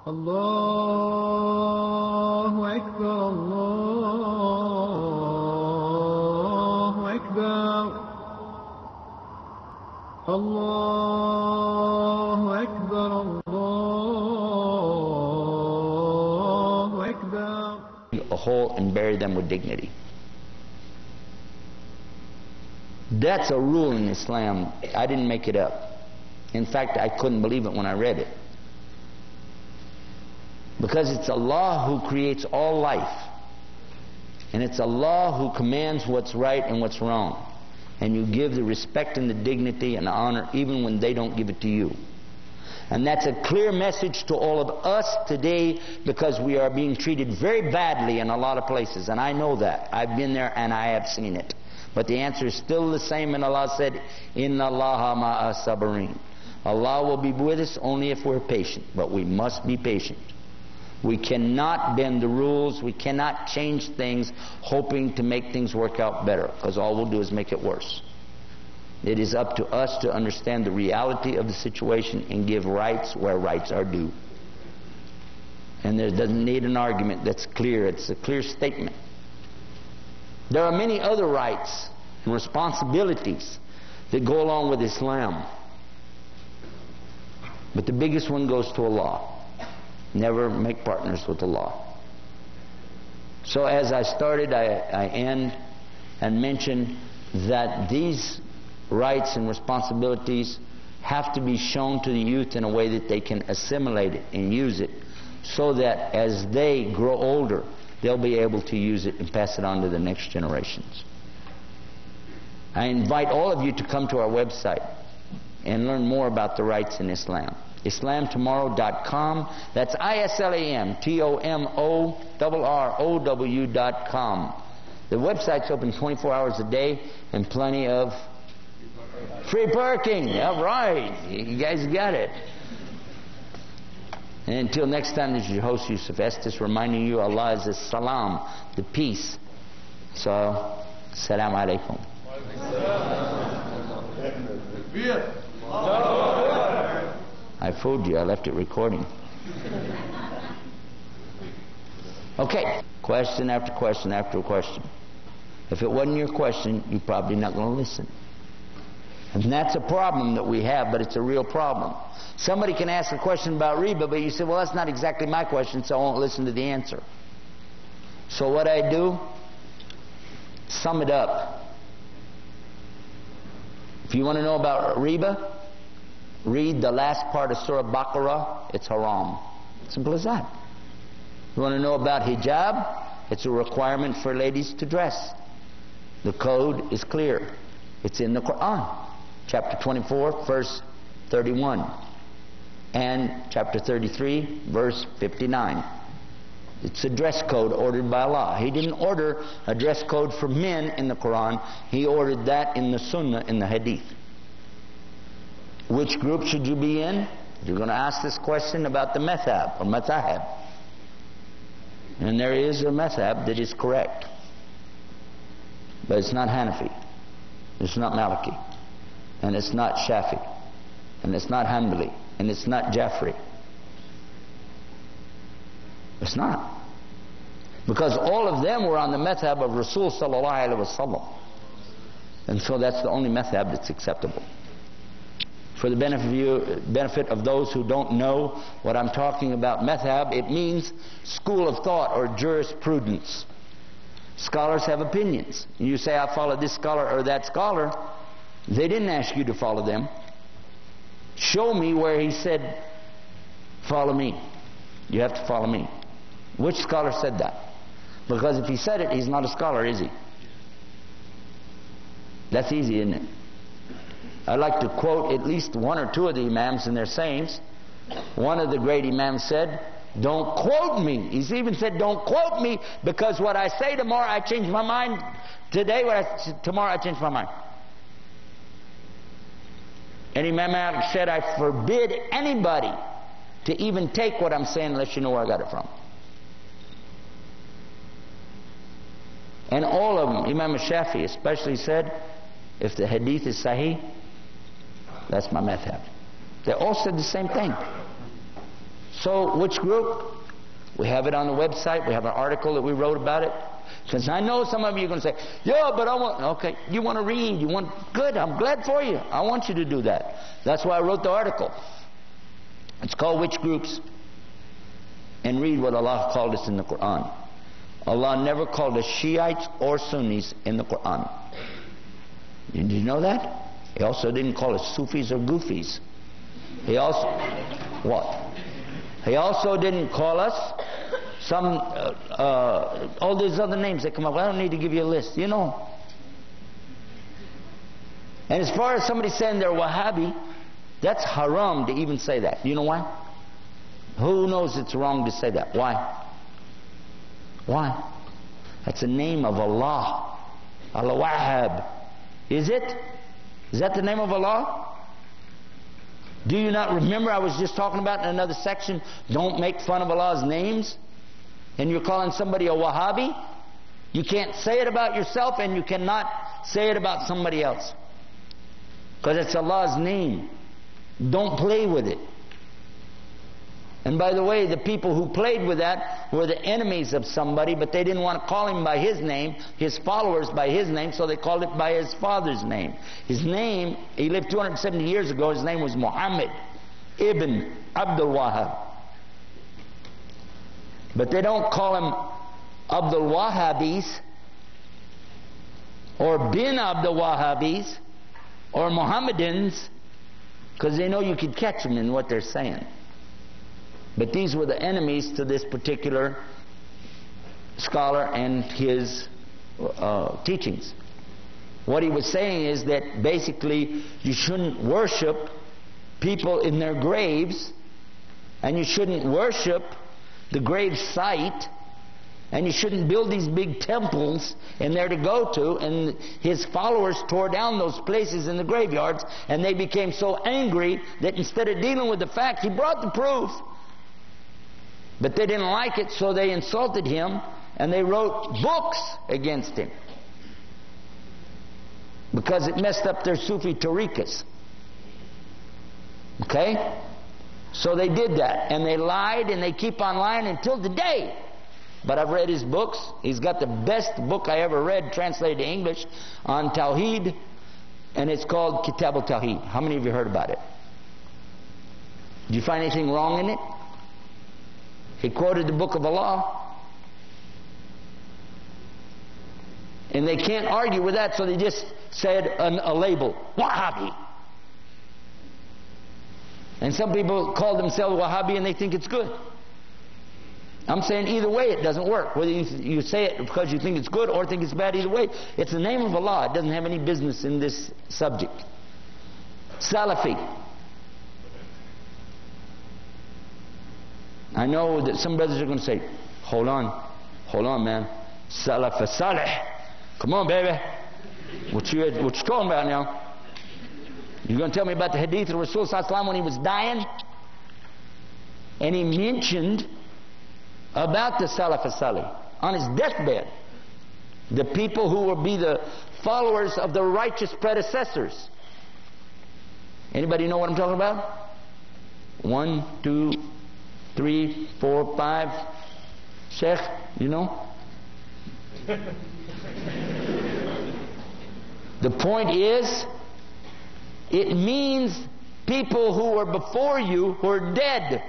Allahu Akbar, Allahu Akbar, Allahu Akbar, Allahu Akbar. A hole and bury them with dignity. That's a rule in Islam. I didn't make it up. In fact, I couldn't believe it when I read it. Because it's Allah who creates all life. And it's Allah who commands what's right and what's wrong. And you give the respect and the dignity and the honor even when they don't give it to you. And that's a clear message to all of us today, because we are being treated very badly in a lot of places. And I know that. I've been there and I have seen it. But the answer is still the same, and Allah said, Inna Allaha ma'a sabarin. Allah will be with us only if we're patient. But we must be patient. We cannot bend the rules. We cannot change things hoping to make things work out better, because all we'll do is make it worse. It is up to us to understand the reality of the situation and give rights where rights are due. And there doesn't need an argument. That's clear. It's a clear statement. There are many other rights and responsibilities that go along with Islam. But the biggest one goes to Allah. Never make partners with Allah. So as I started, I end and mention that these rights and responsibilities have to be shown to the youth in a way that they can assimilate it and use it, so that as they grow older, they'll be able to use it and pass it on to the next generations. I invite all of you to come to our website and learn more about the rights in Islam. IslamTomorrow.com. That's IslamTomorrow.com. The website's open 24 hours a day and plenty of free parking. All right. You guys got it. And until next time, this is your host, Yusuf Estes, reminding you Allah is the salam, the peace. So, salam alaikum. I fooled you. I left it recording. Okay. Question after question after question. If it wasn't your question, you're probably not going to listen. And that's a problem that we have, but it's a real problem. Somebody can ask a question about riba, but you say, well, that's not exactly my question, so I won't listen to the answer. So what I do, sum it up. If you want to know about riba, read the last part of Surah Baqarah. It's haram. Simple as that. You want to know about hijab? It's a requirement for ladies to dress. The code is clear. It's in the Quran. Chapter 24, verse 31. And chapter 33, verse 59. It's a dress code ordered by Allah. He didn't order a dress code for men in the Quran. He ordered that in the Sunnah, in the Hadith. Which group should you be in? You're going to ask this question about the madhab or madhab. And there is a madhab that is correct. But it's not Hanafi. It's not Maliki. And it's not Shafi. And it's not Hanbali. And it's not Jafri. It's not. Because all of them were on the madhab of Rasul sallallahu alaihi wasallam. And so that's the only madhab that's acceptable. For the benefit of those who don't know what I'm talking about, madhab, it means school of thought or jurisprudence. Scholars have opinions. You say, I follow this scholar or that scholar. They didn't ask you to follow them. Show me where he said, follow me. You have to follow me. Which scholar said that? Because if he said it, he's not a scholar, is he? That's easy, isn't it? I'd like to quote at least one or two of the imams in their sayings. One of the great imams said, don't quote me. He's even said, don't quote me, because what I say tomorrow, I change my mind. Today, tomorrow, I change my mind. And Imam Malik said, I forbid anybody to even take what I'm saying unless you know where I got it from. And all of them, Imam Shafi especially said, if the hadith is sahih, that's my madhab. They all said the same thing. So, which group? We have it on the website. We have an article that we wrote about it. Because I know some of you are going to say, yeah, but I want, okay, you want to read, good, I'm glad for you. I want you to do that. That's why I wrote the article. It's called Which Groups? And read what Allah called us in the Quran. Allah never called us Shiites or Sunnis in the Quran. Did you know that? He also didn't call us Sufis or Goofies. He also, what? He also didn't call us some, all these other names that come up. I don't need to give you a list, you know. And as far as somebody saying they're Wahhabi, that's haram to even say that. You know why? Who knows it's wrong to say that? Why? Why? That's the name of Allah. Al-Wahhab. Is it? Is that the name of Allah? Do you not remember I was just talking about in another section, don't make fun of Allah's names? And you're calling somebody a Wahhabi? You can't say it about yourself and you cannot say it about somebody else. Because it's Allah's name. Don't play with it. And by the way, the people who played with that were the enemies of somebody, but they didn't want to call him by his name, his followers by his name, so they called it by his father's name. His name, he lived 270 years ago, his name was Muhammad ibn Abdul Wahhab. But they don't call him Abdul Wahhabis or bin Abdul Wahhabis or Mohammedans, because they know you could catch them in what they're saying. But these were the enemies to this particular scholar and his teachings. What he was saying is that basically you shouldn't worship people in their graves, and you shouldn't worship the grave site, and you shouldn't build these big temples in there to go to. And his followers tore down those places in the graveyards, and they became so angry that instead of dealing with the fact, he brought the proof. But they didn't like it, so they insulted him, and they wrote books against him. Because it messed up their Sufi tariqas. Okay? So they did that, and they lied, and they keep on lying until today. But I've read his books. He's got the best book I ever read, translated to English, on Tawheed, and it's called Kitab al-Tawheed. How many of you heard about it? Did you find anything wrong in it? He quoted the book of Allah. And they can't argue with that, so they just said a label, Wahhabi. And some people call themselves Wahhabi and they think it's good. I'm saying either way it doesn't work. Whether you say it because you think it's good or think it's bad, either way, it's the name of Allah. It doesn't have any business in this subject. Salafi. I know that some brothers are going to say, hold on man, Salaf Salih, come on baby, what you talking about now? You going to tell me about the hadith of Rasul Sallallahu when he was dying? And he mentioned about the Salaf Salih on his deathbed, the people who will be the followers of the righteous predecessors. Anybody know what I'm talking about? 1, 2, 3, 4, 5. Sheikh, you know? The point is, it means people who were before you who are dead.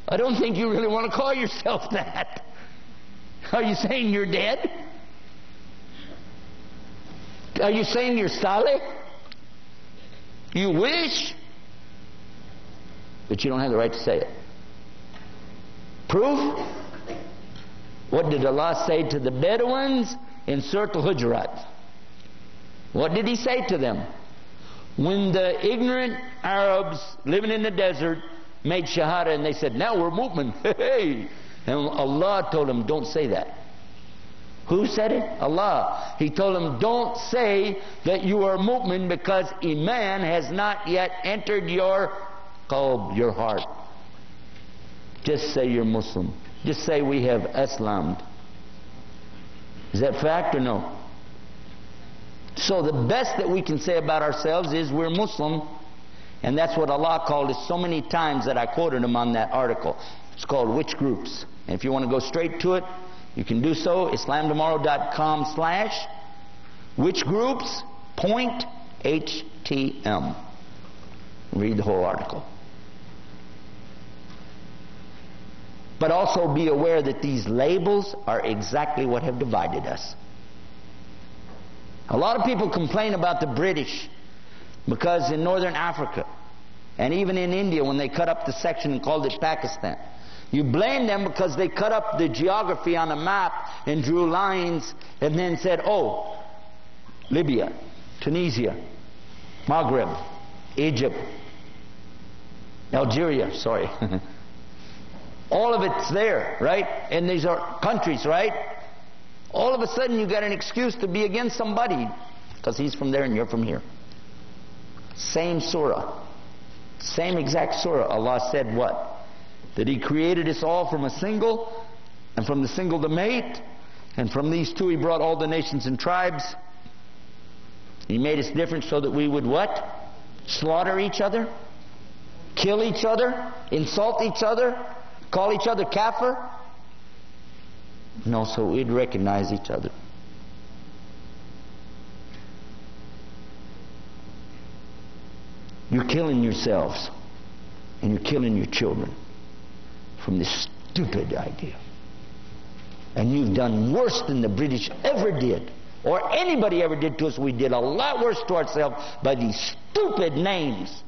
I don't think you really want to call yourself that. Are you saying you're dead? Are you saying you're Salih? You wish, but you don't have the right to say it. Proof? What did Allah say to the Bedouins in Surah Al-Hujurat? What did He say to them? When the ignorant Arabs living in the desert made Shahada and they said, now we're mu'min. Hey! And Allah told them, don't say that. Who said it? Allah. He told them, don't say that you are mu'min because Iman has not yet entered your qalb, your heart. Just say you're Muslim. Just say we have Islamed. Is that fact or no? So the best that we can say about ourselves is we're Muslim, And that's what Allah called it so many times that I quoted Him on that article. It's called Which Groups. And if you want to go straight to it, you can do so. islamtomorrow.com/Which Groups Point HTM. Read the whole article. But also be aware that these labels are exactly what have divided us. A lot of people complain about the British because in northern Africa and even in India when they cut up the section and called it Pakistan, you blame them because they cut up the geography on a map and drew lines and then said, oh, Libya, Tunisia, Maghreb, Egypt, Algeria, sorry. All of it's there, right? And these are countries, right? All of a sudden you got an excuse to be against somebody because he's from there and you're from here. Same surah. Same exact surah. Allah said what? That He created us all from a single, and from the single the mate, and from these two He brought all the nations and tribes. He made us different so that we would what? Slaughter each other? Kill each other? Insult each other? Call each other kafir? No, so we'd recognize each other. You're killing yourselves and you're killing your children from this stupid idea. And you've done worse than the British ever did, or anybody ever did to us. We did a lot worse to ourselves by these stupid names.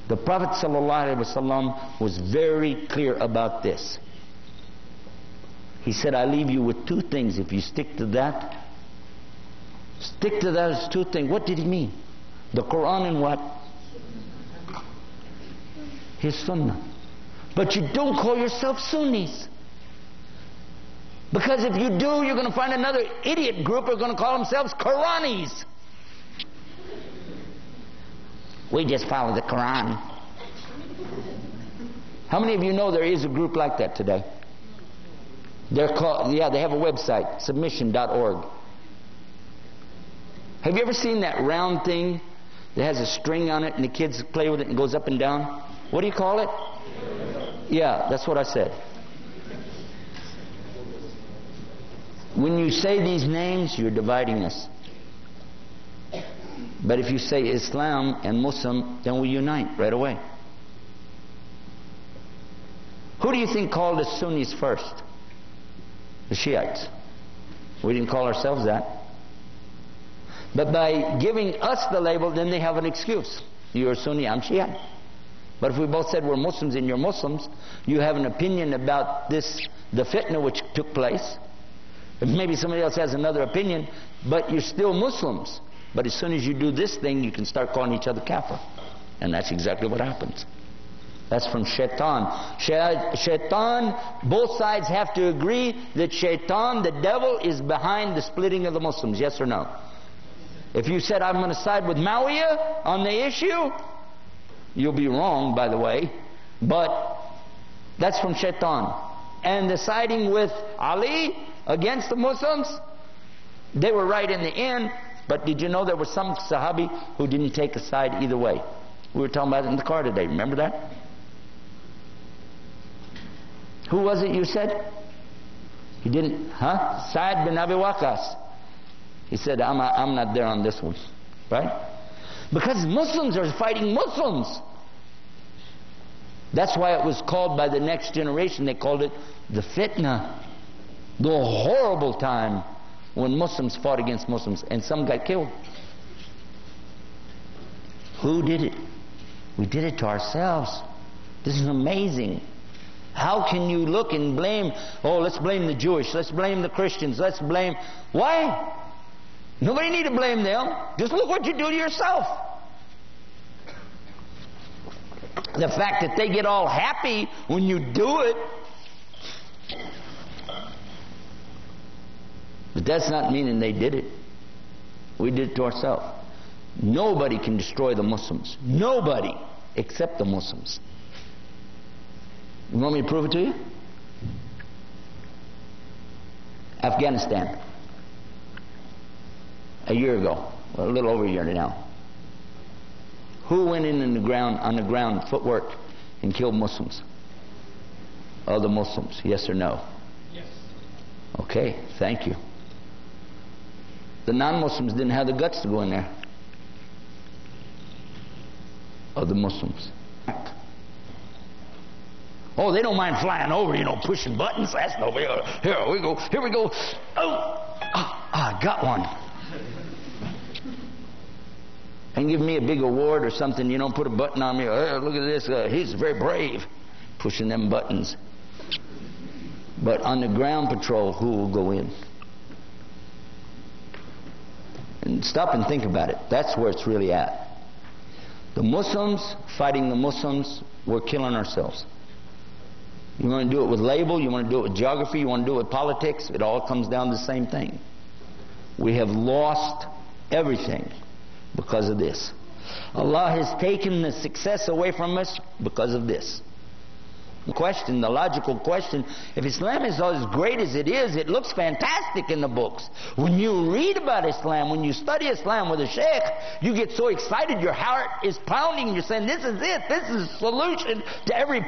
The Prophet ﷺ was very clear about this. He said, I leave you with two things. If you stick to that, stick to those two things. What did he mean? The Quran and what? His Sunnah. But you don't call yourself Sunnis. Because if you do, you're going to find another idiot group who are going to call themselves Quranis. We just follow the Quran. How many of you know there is a group like that today? They're called, they have a website, submission.org. Have you ever seen that round thing that has a string on it and the kids play with it and goes up and down? What do you call it? Yeah, that's what I said. When you say these names, you're dividing us. But if you say Islam and Muslim, then we unite right away. Who do you think called us Sunnis first? The Shiites. We didn't call ourselves that. But by giving us the label, then they have an excuse. You're Sunni, I'm Shiite. But if we both said we're Muslims and you're Muslims, you have an opinion about this, the fitna which took place. Maybe somebody else has another opinion, but you're still Muslims. But as soon as you do this thing, you can start calling each other kafir. And that's exactly what happens. That's from shaitan. Shaitan, both sides have to agree that shaitan, the devil, is behind the splitting of the Muslims. Yes or no? If you said, I'm going to side with Muawiyah on the issue, you'll be wrong, by the way. But that's from shaitan. And the siding with Ali against the Muslims, they were right in the end. But did you know there were some Sahabi who didn't take a side either way? We were talking about it in the car today. Remember that? Who was it you said? He didn't, Sa'd bin Abi Waqqas. He said, I'm not there on this one. Right? Because Muslims are fighting Muslims. That's why it was called by the next generation, they called it the fitna. The horrible time when Muslims fought against Muslims and some got killed. Who did it? We did it to ourselves. This is amazing. How can you look and blame, oh, let's blame the Jewish, let's blame the Christians, let's blame... Why? Nobody need to blame them. Just look what you do to yourself. The fact that they get all happy when you do it, but that's not meaning they did it. We did it to ourselves. Nobody can destroy the Muslims. Nobody except the Muslims. You want me to prove it to you? Afghanistan. A year ago. Well, a little over a year now. Who went in the ground, on the ground, footwork, and killed Muslims? Other Muslims, yes or no? Yes. Okay, thank you. The non-Muslims didn't have the guts to go in there. Other Muslims. Oh, they don't mind flying over, pushing buttons. That's no big. Here we go. Here we go. Oh, I got one. And give me a big award or something. Put a button on me. Oh, look at this. He's very brave, pushing them buttons. But on the ground patrol, who will go in? And stop and think about it. That's where it's really at. The Muslims fighting the Muslims, we're killing ourselves. You want to do it with label, you want to do it with geography, you want to do it with politics, it all comes down to the same thing. We have lost everything because of this. Allah has taken the success away from us because of this. The logical question, if Islam is as great as it is, it looks fantastic in the books. When you read about Islam, when you study Islam with a sheikh, you get so excited, your heart is pounding, you're saying, this is it, this is the solution to every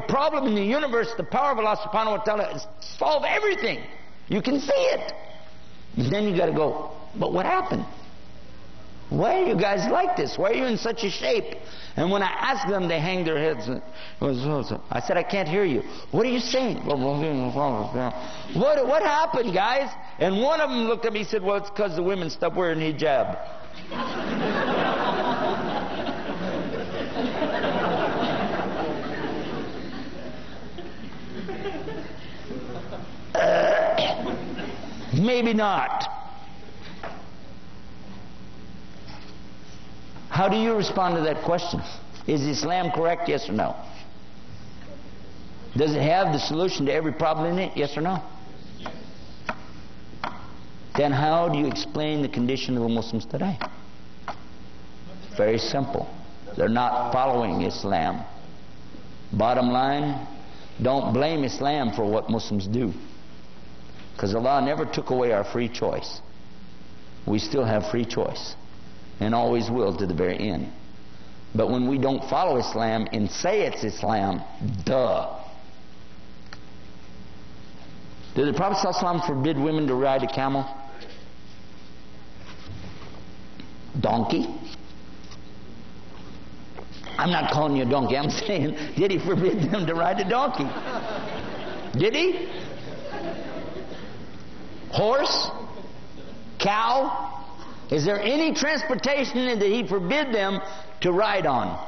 problem in the universe. The power of Allah subhanahu wa ta'ala solve everything. You can see it. And then you got to go, but what happened? Why are you guys like this? Why are you in such a shape? And when I ask them, they hang their heads. I said, I can't hear you. What are you saying? What happened, guys? And one of them looked at me and said, well, it's because the women stopped wearing hijab. Maybe not. How do you respond to that question? Is Islam correct, yes or no? Does it have the solution to every problem in it, yes or no? Then how do you explain the condition of the Muslims today? Very simple. They're not following Islam. Bottom line, don't blame Islam for what Muslims do. Because Allah never took away our free choice. We still have free choice. And always will to the very end. But when we don't follow Islam and say it's Islam, duh. Did the Prophet ﷺ forbid women to ride a camel? Donkey? I'm not calling you a donkey. I'm saying, did he forbid them to ride a donkey? Did he? Horse? Cow? Is there any transportation that he forbid them to ride on?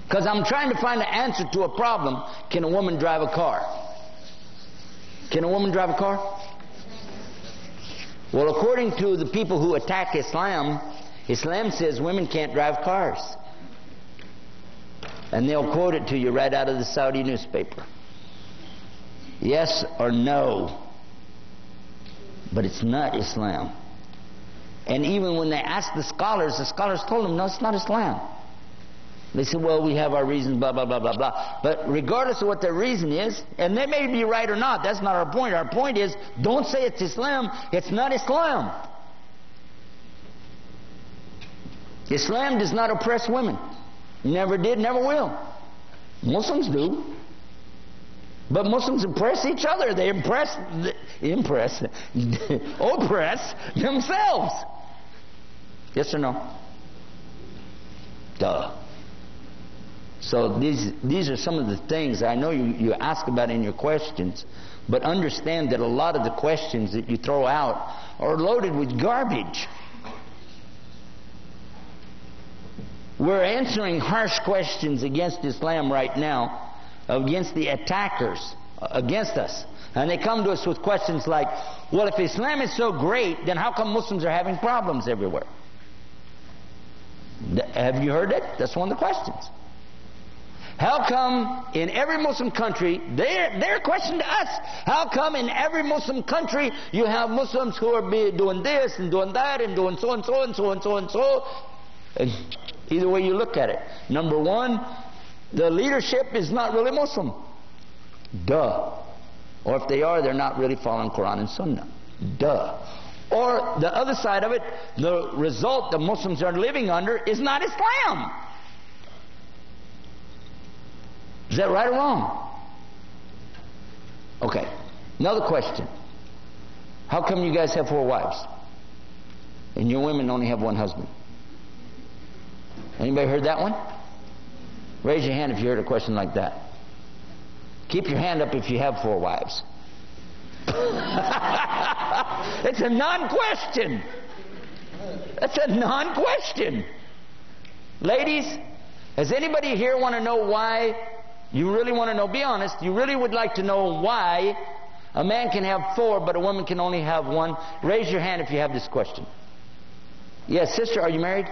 Because I'm trying to find the answer to a problem. Can a woman drive a car? Can a woman drive a car? Well, according to the people who attack Islam, Islam says women can't drive cars. And they'll quote it to you right out of the Saudi newspaper. Yes or no? But it's not Islam. And even when they asked the scholars told them, no, it's not Islam. They said, well, we have our reasons, blah, blah, blah, blah, blah. But regardless of what their reason is, and they may be right or not, that's not our point. Our point is, don't say it's Islam. It's not Islam. Islam does not oppress women. Never did, never will. Muslims do. But Muslims oppress each other. They oppress themselves. Yes or no? Duh. So these are some of the things I know you ask about in your questions, but understand that a lot of the questions that you throw out are loaded with garbage. We're answering harsh questions against Islam right now, against the attackers, against us. And they come to us with questions like, well, if Islam is so great, then how come Muslims are having problems everywhere? Have you heard it? That's one of the questions. How come in every Muslim country, their question to us, how come in every Muslim country you have Muslims who are doing this and doing that and doing so and so and so and so and so? And either way you look at it. Number one, the leadership is not really Muslim. Duh. Or if they are, they're not really following Quran and Sunnah. Duh. Or the other side of it, the result the Muslims are living under is not Islam. Is that right or wrong? Okay. Another question. How come you guys have 4 wives? And your women only have 1 husband? Anybody heard that one? Raise your hand if you heard a question like that. Keep your hand up if you have 4 wives. It's a non-question. That's a non-question. Ladies, does anybody here want to know why? You really want to know, be honest, you really would like to know why a man can have 4 but a woman can only have 1? Raise your hand if you have this question. Yes, sister, are you married?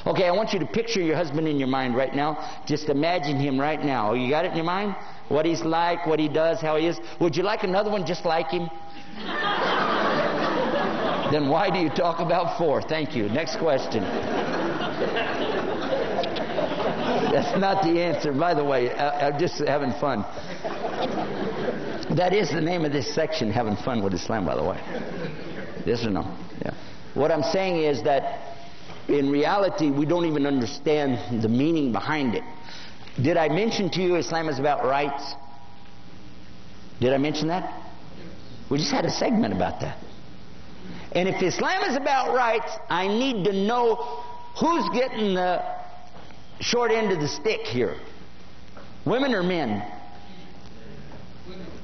Okay, I want you to picture your husband in your mind right now. Just imagine him right now. You got it in your mind? What he's like, what he does, how he is. Would you like another one just like him? Then why do you talk about 4? Thank you. Next question. That's not the answer. By the way, I'm just having fun. That is the name of this section, having fun with Islam, by the way. Yes or no? Yeah. What I'm saying is that in reality, we don't even understand the meaning behind it. Did I mention to you Islam is about rights? Did I mention that? We just had a segment about that. And if Islam is about rights, I need to know who's getting the short end of the stick here. Women or men?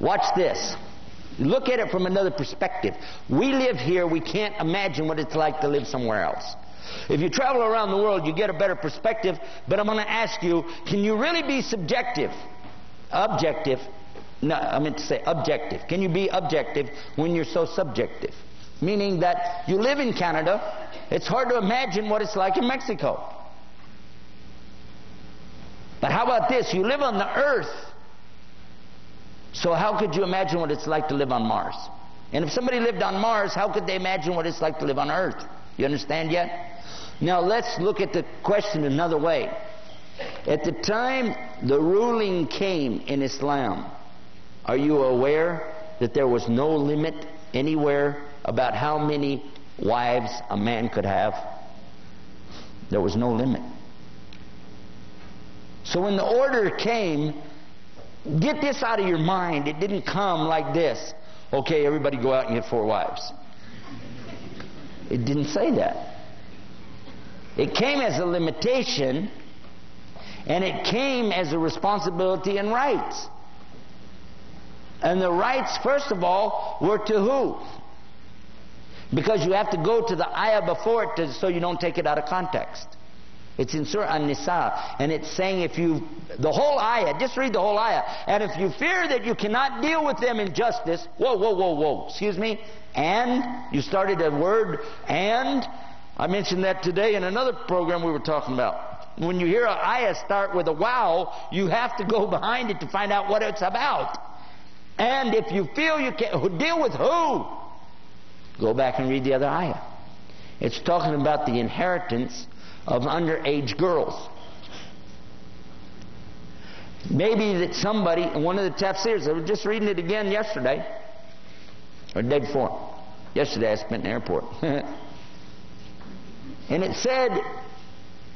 Watch this. Look at it from another perspective. We live here. We can't imagine what it's like to live somewhere else. If you travel around the world, you get a better perspective. But I'm going to ask you, can you really be subjective? Objective. No, I meant to say objective. Can you be objective when you're so subjective? Meaning that you live in Canada. It's hard to imagine what it's like in Mexico. But how about this? You live on the earth. So how could you imagine what it's like to live on Mars? And if somebody lived on Mars, how could they imagine what it's like to live on Earth? You understand yet? Now let's look at the question another way. At the time the ruling came in Islam, are you aware that there was no limit anywhere about how many wives a man could have? There was no limit. So when the order came, get this out of your mind. It didn't come like this. Okay, everybody go out and get 4 wives. It didn't say that. It came as a limitation, and it came as a responsibility and rights. And the rights, first of all, were to who? Because you have to go to the ayah before it so you don't take it out of context. It's in Surah An-Nisa, and it's saying the whole ayah, just read the whole ayah. And if you fear that you cannot deal with them in justice, whoa, excuse me, and, you started a word, and, I mentioned that today in another program we were talking about. When you hear an ayah start with a wow, you have to go behind it to find out what it's about. And if you feel you can't, deal with who? Go back and read the other ayah. It's talking about the inheritance of underage girls. Maybe that somebody, in one of the tafsirs, I was just reading it again yesterday, or the day before. Yesterday I spent in the airport. And it said,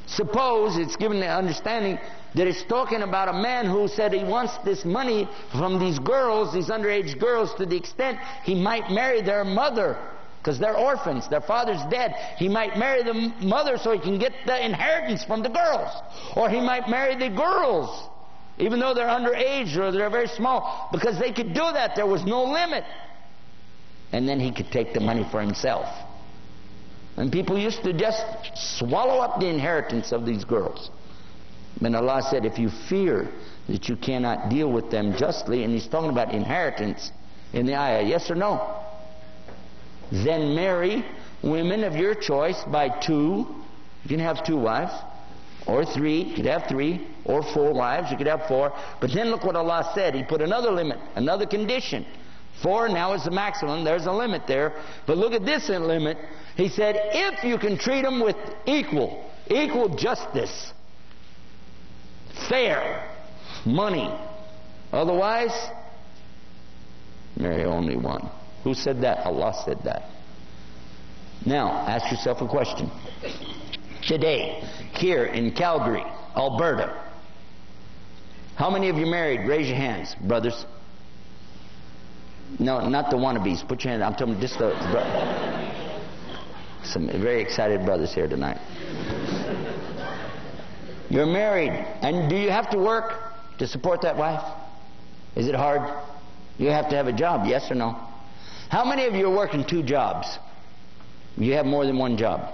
suppose, it's given the understanding that it's talking about a man who said he wants this money from these girls, these underage girls, to the extent he might marry their mother. Because they're orphans. Their father's dead. He might marry the mother so he can get the inheritance from the girls. Or he might marry the girls, even though they're underage or they're very small. Because they could do that. There was no limit. And then he could take the money for himself. And people used to just swallow up the inheritance of these girls. And Allah said, if you fear that you cannot deal with them justly, and He's talking about inheritance in the ayah, yes or no? Then marry women of your choice by 2. You can have 2 wives, or 3. You could have 3, or 4 wives. You could have 4. But then look what Allah said. He put another limit, another condition. 4 now is the maximum. There's a limit there. But look at this limit. He said, if you can treat them with equal justice, fair, money. Otherwise, marry only 1. Who said that? Allah said that. Now, ask yourself a question. Today, here in Calgary, Alberta, how many of you married? Raise your hands, brothers. No, not the wannabes. Put your hand. I'm talking just the some very excited brothers here tonight. You're married, and do you have to work to support that wife? Is it hard? You have to have a job, yes or no? How many of you are working 2 jobs? You have more than 1 job.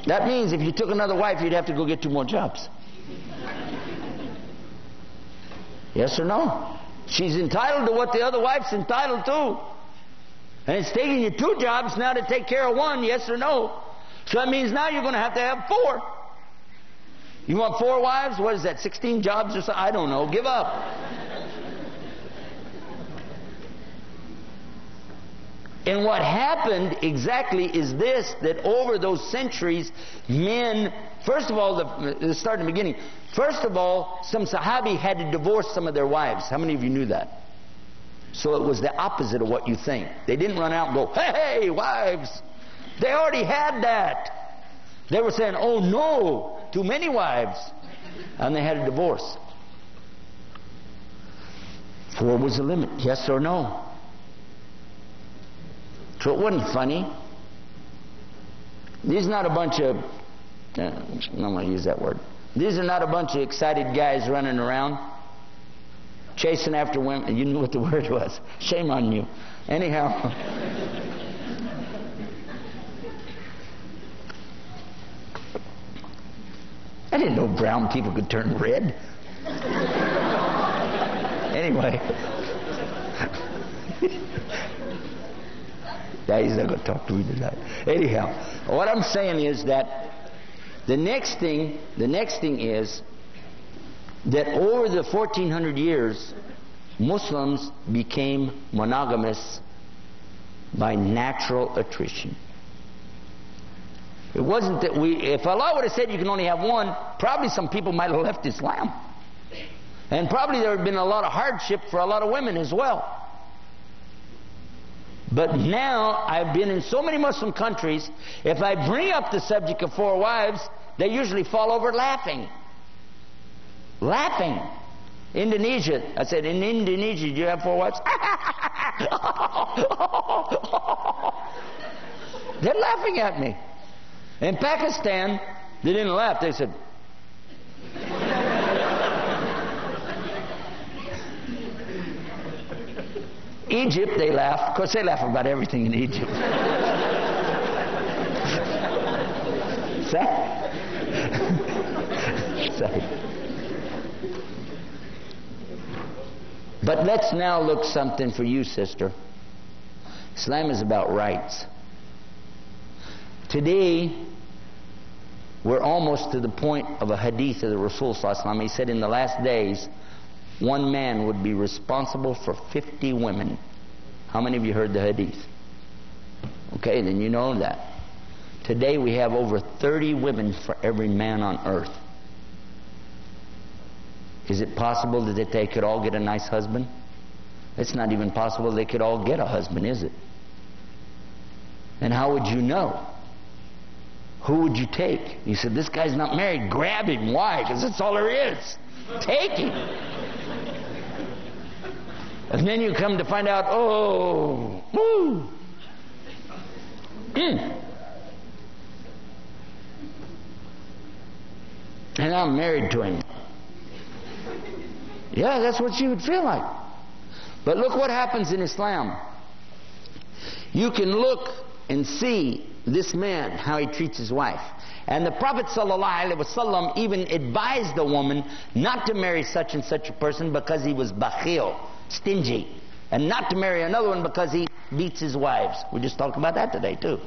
That means if you took another wife, you'd have to go get 2 more jobs. Yes or no? She's entitled to what the other wife's entitled to. And it's taking you 2 jobs now to take care of 1, yes or no? So that means now you're going to have 4. You want 4 wives? What is that, 16 jobs or something? I don't know. Give up. And what happened exactly is this, that over those centuries, men, first of all, let's start in the beginning. First of all, some Sahabi had to divorce some of their wives. How many of you knew that? So it was the opposite of what you think. They didn't run out and go, hey, wives. They already had that. They were saying, oh no, too many wives. And they had a divorce. 4 was the limit, yes or no? So it wasn't funny. These are not a bunch of, I'm going to use that word. These are not a bunch of excited guys running around chasing after women. You knew what the word was. Shame on you. Anyhow. I didn't know brown people could turn red. Anyway. Yeah, he's not going to talk to me tonight. Anyhow, what I'm saying is that the next thing is that over the 1400 years, Muslims became monogamous by natural attrition. It wasn't that if Allah would have said you can only have 1, probably some people might have left Islam. And probably there would have been a lot of hardship for a lot of women as well. But now, I've been in so many Muslim countries, if I bring up the subject of 4 wives, they usually fall over laughing. Laughing. Indonesia, I said, in Indonesia, do you have 4 wives? They're laughing at me. In Pakistan, they didn't laugh. They said, Egypt, they laugh. Of course, they laugh about everything in Egypt. Sorry. But let's now look something for you, sister. Islam is about rights. Today, we're almost to the point of a hadith of the Rasul Sallallahu Alaihi Wasallam. He said in the last days, 1 man would be responsible for 50 women. How many of you heard the hadith? Okay, then you know that. Today we have over 30 women for every man on earth. Is it possible that they could all get a nice husband? It's not even possible they could all get a husband, is it? And how would you know? Who would you take? You said, this guy's not married. Grab him. Why? Because that's all there is. Take him. And then you come to find out, oh, woo. And I'm married to him. Yeah, that's what you would feel like. But look what happens in Islam. You can look and see this man, how he treats his wife. And the Prophet ﷺ even advised the woman not to marry such and such a person because he was bakhil, stingy. And not to marry another one because he beats his wives. We just talked about that today too.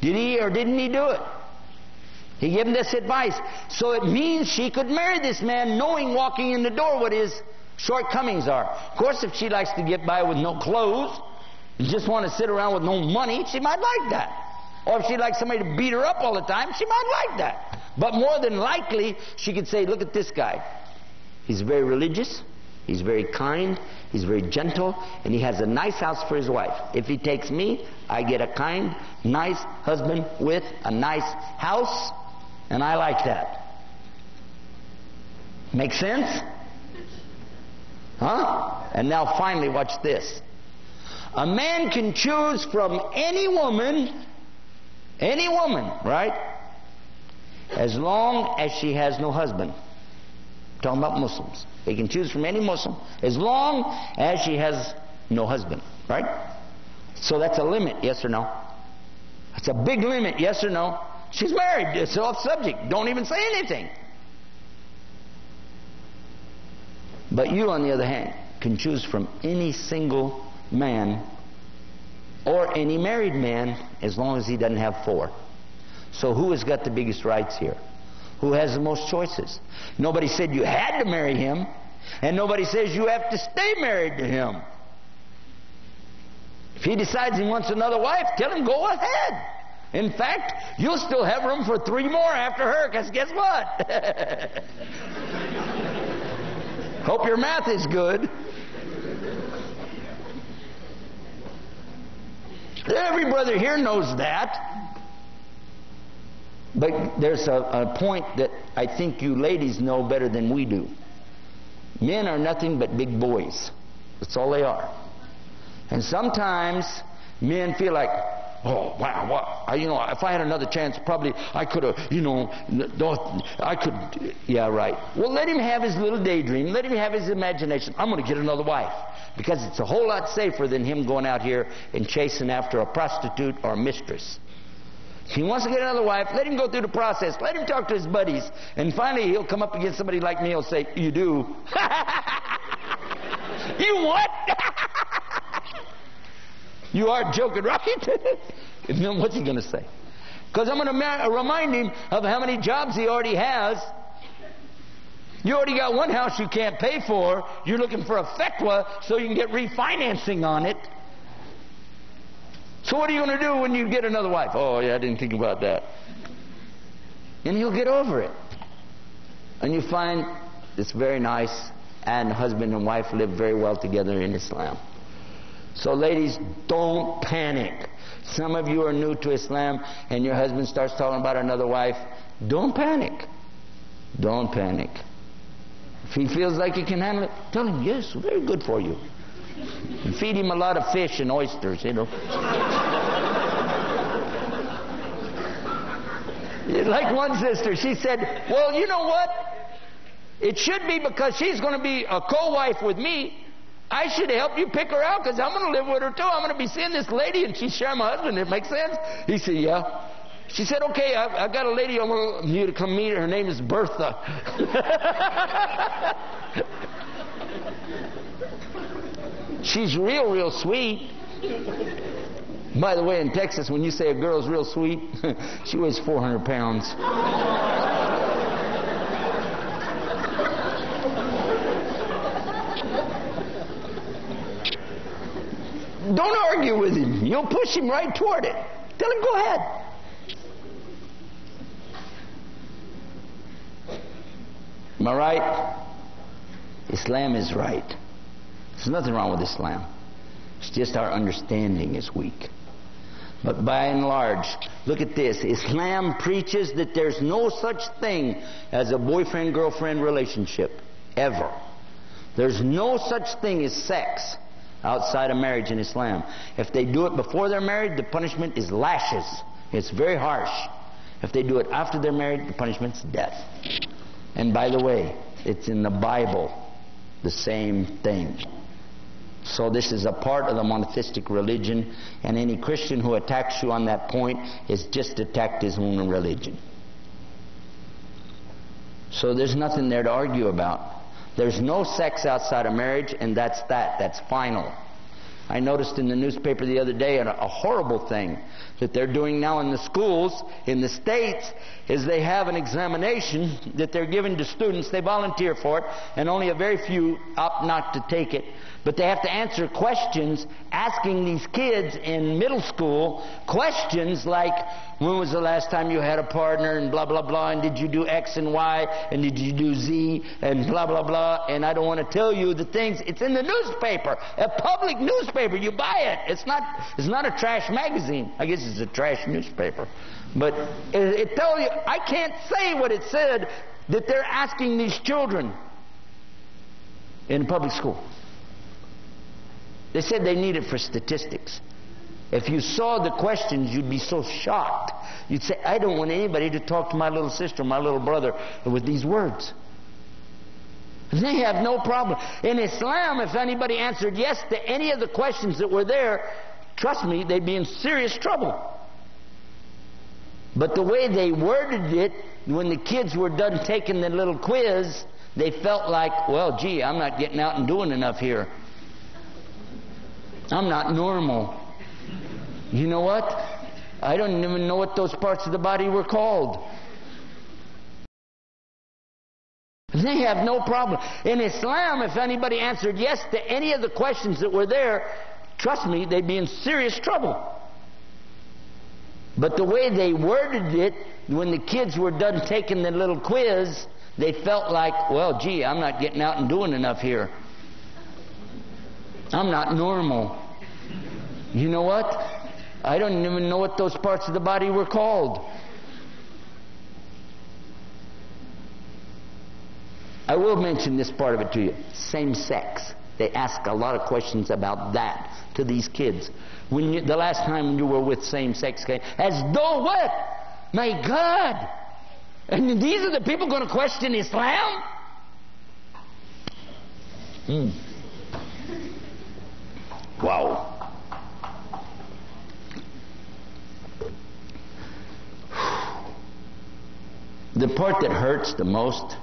Did he or didn't he do it? He gave him this advice. So it means she could marry this man knowing walking in the door what his shortcomings are. Of course, if she likes to get by with no clothes and just want to sit around with no money, she might like that. Or if she likes somebody to beat her up all the time, she might like that. But more than likely, she could say, look at this guy. He's very religious. He's very kind. he's very gentle, and he has a nice house for his wife. If he takes me, I get a kind, nice husband with a nice house, and I like that. Make sense? Huh? And now finally, watch this. A man can choose from any woman, right? As long as she has no husband. I'm talking about Muslims. They can choose from any Muslim as long as she has no husband, right? So that's a limit, yes or no? That's a big limit, yes or no? She's married. It's off subject. Don't even say anything. But you, on the other hand, can choose from any single man or any married man as long as he doesn't have 4. So who has got the biggest rights here? Who has the most choices? Nobody said you had to marry him, and nobody says you have to stay married to him. If he decides he wants another wife, tell him go ahead. In fact, you'll still have room for 3 more after her, because guess what? Hope your math is good. Every brother here knows that. But there's a point that I think you ladies know better than we do. Men are nothing but big boys. That's all they are. And sometimes men feel like, oh, wow, if I had another chance, probably I could have, yeah, right. Well, let him have his little daydream. Let him have his imagination. I'm going to get another wife. Because it's a whole lot safer than him going out here and chasing after a prostitute or a mistress. If he wants to get another wife, let him go through the process. Let him talk to his buddies. And finally, he'll come up against somebody like me. He'll say, you do. You what? You are joking, right? And then what's he going to say? Because I'm going to remind him of how many jobs he already has. You already got one house you can't pay for. You're looking for a fetwa so you can get refinancing on it. So what are you going to do when you get another wife? Oh, yeah, I didn't think about that. And he'll get over it. And you find it's very nice, and husband and wife live very well together in Islam. So ladies, don't panic. Some of you are new to Islam, and your husband starts talking about another wife. Don't panic. Don't panic. If he feels like he can handle it, tell him, yes, very good for you. And feed him a lot of fish and oysters, Like one sister, she said, well, you know what? It should be because she's going to be a co-wife with me. I should help you pick her out because I'm going to live with her too. I'm going to be seeing this lady and she's sharing my husband. It makes sense? He said, yeah. She said, okay, I've got a lady I want you to come meet her. Her name is Bertha. She's real sweet. By the way, in Texas, when you say a girl's real sweet, she weighs 400 pounds. Don't argue with him. You'll push him right toward it. Tell him, go ahead. Am I right? Islam is right. There's nothing wrong with Islam. It's just our understanding is weak. But by and large, look at this. Islam preaches that there's no such thing as a boyfriend-girlfriend relationship. Ever. There's no such thing as sex outside of marriage in Islam. If they do it before they're married, the punishment is lashes. It's very harsh. If they do it after they're married, the punishment's death. And by the way, it's in the Bible, the same thing. So this is a part of the monotheistic religion, and any Christian who attacks you on that point is just attacked his own religion. So there's nothing there to argue about. There's no sex outside of marriage, and that's that. That's final. I noticed in the newspaper the other day a horrible thing that they're doing now in the schools in the States is they have an examination that they're giving to students. They volunteer for it, and only a very few opt not to take it. But they have to answer questions asking these kids in middle school questions like, when was the last time you had a partner, and blah, blah, blah, and did you do X and Y, and did you do Z, and blah, blah, blah. And I don't want to tell you the things. It's in the newspaper, a public newspaper. You buy it. It's not a trash magazine. I guess it's a trash newspaper. But it tells you, I can't say what it said, that they're asking these children in public school. They said they need it for statistics. If you saw the questions, you'd be so shocked. You'd say, I don't want anybody to talk to my little sister, my little brother with these words. They have no problem. In Islam, if anybody answered yes to any of the questions that were there, trust me, they'd be in serious trouble. But the way they worded it, when the kids were done taking the little quiz, they felt like, well, gee, I'm not getting out and doing enough here. I'm not normal. You know what? I don't even know what those parts of the body were called. They have no problem. In Islam, if anybody answered yes to any of the questions that were there, trust me, they'd be in serious trouble. But the way they worded it, when the kids were done taking the little quiz, they felt like, well, gee, I'm not getting out and doing enough here. I'm not normal. You know what? I don't even know what those parts of the body were called. I will mention this part of it to you. Same sex. They ask a lot of questions about that to these kids. The last time you were with same-sex guys, as though what? My God! And these are the people going to question Islam? Wow. The part that hurts the most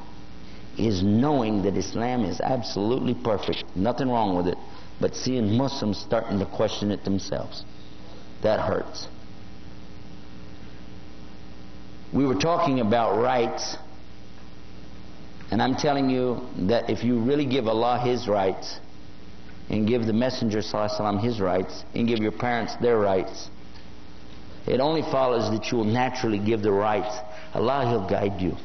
is knowing that Islam is absolutely perfect, nothing wrong with it, but seeing Muslims starting to question it themselves. That hurts. We were talking about rights, and I'm telling you that if you really give Allah His rights, and give the Messenger ﷺ his rights, and give your parents their rights, it only follows that you will naturally give the rights. Allah, He'll guide you.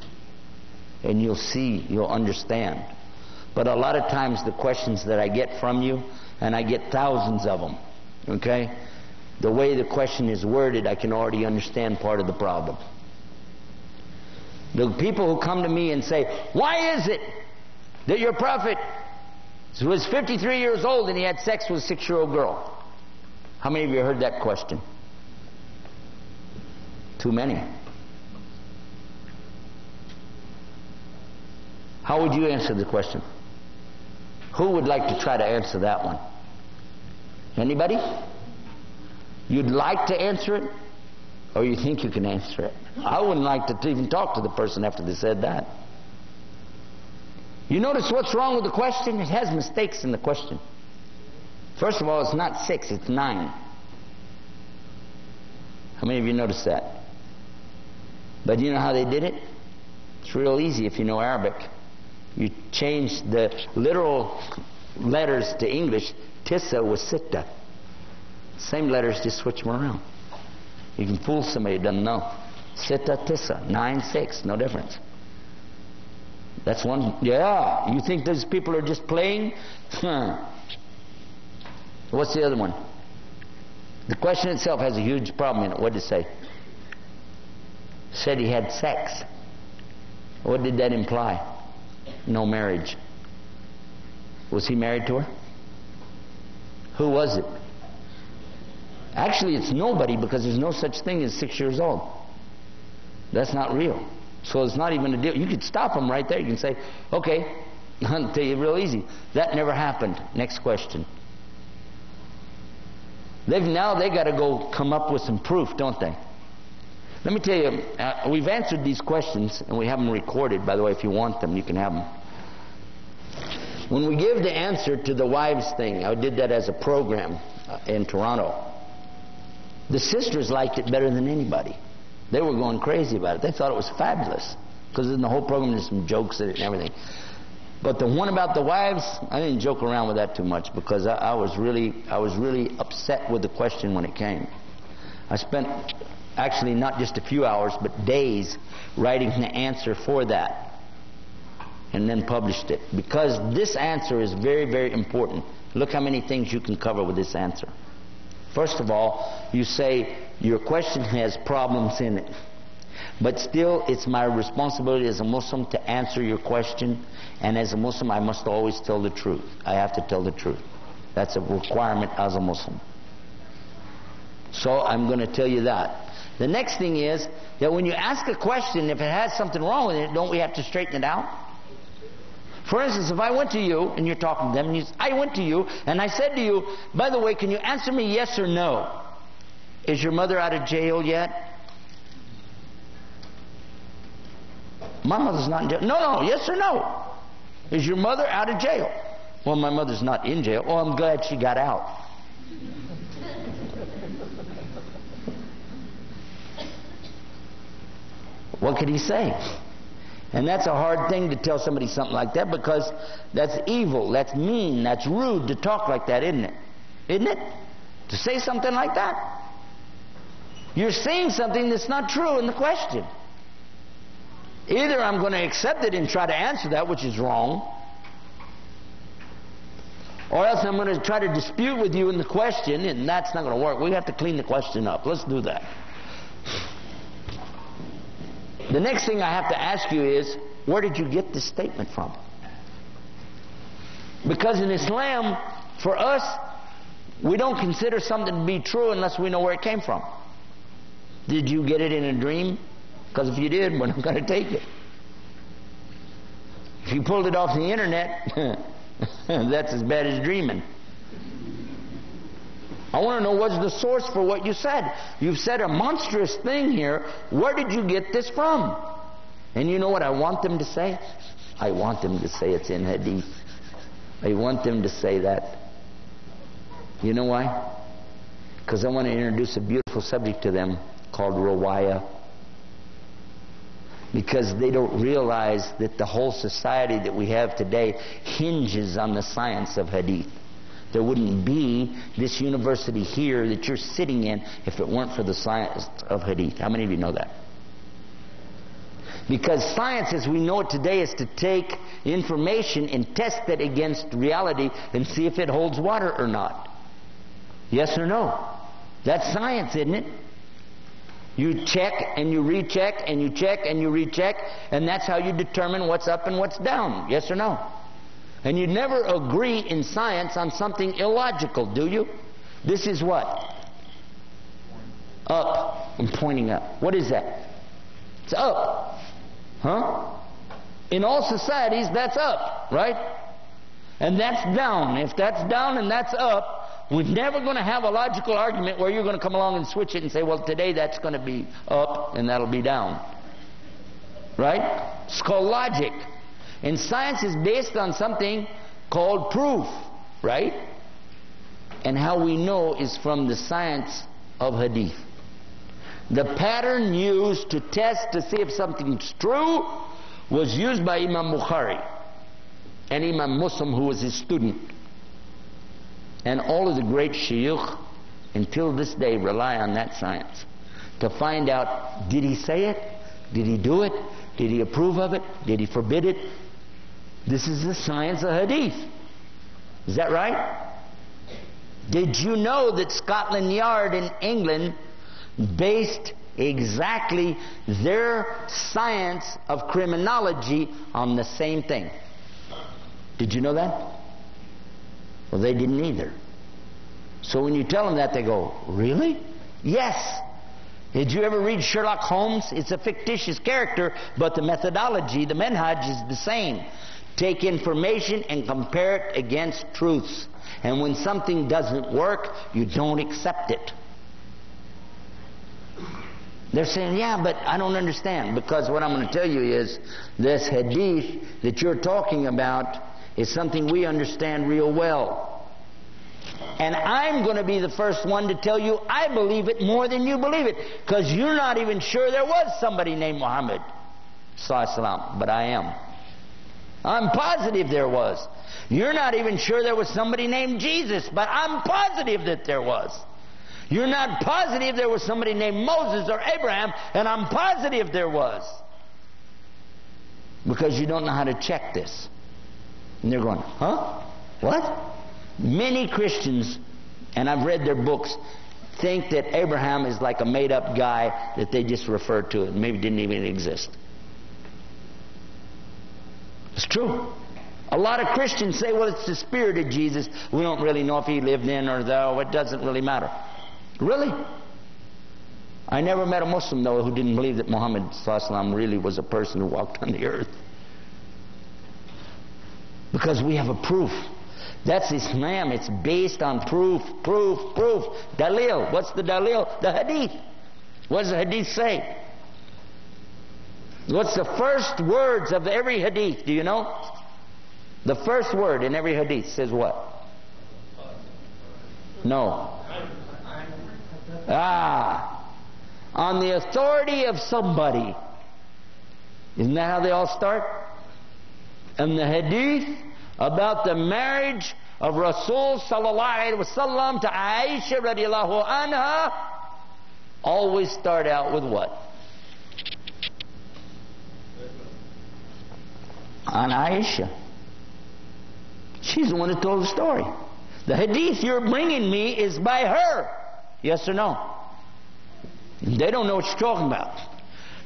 And you'll see, you'll understand. But a lot of times the questions that I get from you, and I get thousands of them, okay? The way the question is worded, I can already understand part of the problem. The people who come to me and say, why is it that your prophet was 53 years old and he had sex with a 6-year-old girl? How many of you heard that question? Too many. How would you answer the question? Who would like to try to answer that one? Anybody? You'd like to answer it? Or you think you can answer it? I wouldn't like to even talk to the person after they said that. You notice what's wrong with the question? It has mistakes in the question. First of all, it's not 6, it's 9. How many of you noticed that? But you know how they did it? It's real easy if you know Arabic. You change the literal letters to English. Tissa was sitta. Same letters, just switch them around. You can fool somebody who doesn't know. Sitta, tissa, 9, 6, no difference. That's one. Yeah, you think those people are just playing? What's the other one? The question itself has a huge problem in it. What did it say? It said he had sex. What did that imply? No marriage. Was he married to her? Who was it? Actually, it's nobody, because there's no such thing as 6 years old. That's not real. So it's not even a deal. You could stop them right there. You can say, okay, I'll tell you real easy. That never happened. Next question. Now they got to go come up with some proof, don't they? Let me tell you, we've answered these questions, and we have them recorded. By the way, if you want them, you can have them. When we give the answer to the wives thing, I did that as a program. in Toronto. The sisters liked it better than anybody. They were going crazy about it. They thought it was fabulous because in the whole program there's some jokes in it and everything. But the one about the wives, I didn't joke around with that too much because I was really upset with the question when it came. I spent actually not just a few hours but days writing the answer for that and then published it because this answer is very, very important. Look how many things you can cover with this answer. First of all, you say your question has problems in it. But still, it's my responsibility as a Muslim to answer your question. And as a Muslim, I must always tell the truth. I have to tell the truth. That's a requirement as a Muslim. So I'm going to tell you that. The next thing is that when you ask a question, if it has something wrong with it, don't we have to straighten it out? For instance, if I went to you, and you're talking to them, and I went to you, and I said to you, by the way, can you answer me yes or no? Is your mother out of jail yet? My mother's not in jail. No, yes or no? Is your mother out of jail? Well, my mother's not in jail. Oh, I'm glad she got out. What could he say? And that's a hard thing to tell somebody something like that because that's evil, that's mean, that's rude to talk like that, isn't it? Isn't it? To say something like that. You're saying something that's not true in the question. Either I'm going to accept it and try to answer that, which is wrong, or else I'm going to try to dispute with you in the question, and that's not going to work. We have to clean the question up. Let's do that. The next thing I have to ask you is, where did you get this statement from? Because in Islam, for us, we don't consider something to be true unless we know where it came from. Did you get it in a dream? Because if you did, we're not going to take it. If you pulled it off the internet, that's as bad as dreaming. I want to know what's the source for what you said. You've said a monstrous thing here. Where did you get this from? And you know what I want them to say? I want them to say it's in Hadith. I want them to say that. You know why? Because I want to introduce a beautiful subject to them called Rawaya. Because they don't realize that the whole society that we have today hinges on the science of Hadith. There wouldn't be this university here that you're sitting in if it weren't for the science of Hadith. How many of you know that? Because science as we know it today is to take information and test it against reality and see if it holds water or not. Yes or no? That's science, isn't it? You check and you recheck and you check and you recheck, and that's how you determine what's up and what's down. Yes or no? And you never agree in science on something illogical, do you? This is what? Up. I'm pointing up. What is that? It's up. Huh? In all societies, that's up, right? And that's down. If that's down and that's up, we're never going to have a logical argument where you're going to come along and switch it and say, well, today that's going to be up and that'll be down. Right? It's called logic. And science is based on something called proof. Right? And how we know is from the science of Hadith. The pattern used to test to see if something's true was used by Imam Bukhari and Imam Muslim, who was his student. And all of the great shuyukh until this day rely on that science to find out, did he say it? Did he do it? Did he approve of it? Did he forbid it? This is the science of Hadith. Is that right? Did you know that Scotland Yard in England based exactly their science of criminology on the same thing? Did you know that? Well, they didn't either. So when you tell them that, they go, really? Yes. Did you ever read Sherlock Holmes? It's a fictitious character, but the methodology, the manhaj is the same. Take information and compare it against truths. And when something doesn't work, you don't accept it. They're saying, yeah, but I don't understand. Because what I'm going to tell you is, this hadith that you're talking about is something we understand real well. And I'm going to be the first one to tell you I believe it more than you believe it. Because you're not even sure there was somebody named Muhammad. But I am. I'm positive there was. You're not even sure there was somebody named Jesus, but I'm positive that there was. You're not positive there was somebody named Moses or Abraham, and I'm positive there was. Because you don't know how to check this. And they're going, huh? What? Many Christians, and I've read their books, think that Abraham is like a made-up guy that they just refer to and maybe didn't even exist. It's true. A lot of Christians say, well, it's the spirit of Jesus. We don't really know if he lived in or though. It doesn't really matter. Really? I never met a Muslim, though, who didn't believe that Muhammad really was a person who walked on the earth. Because we have a proof. That's Islam. It's based on proof. Dalil. What's the dalil? The hadith. What does the hadith say? What's the first words of every hadith? Do you know? The first word in every hadith says what? No. On the authority of somebody. Isn't that how they all start? And the hadith about the marriage of Rasul sallallahu alaihi wasallam to Aisha radiallahu anha always start out with what? On Aisha. She's the one that told the story. The hadith you're bringing me is by her. Yes or no? They don't know what you're talking about.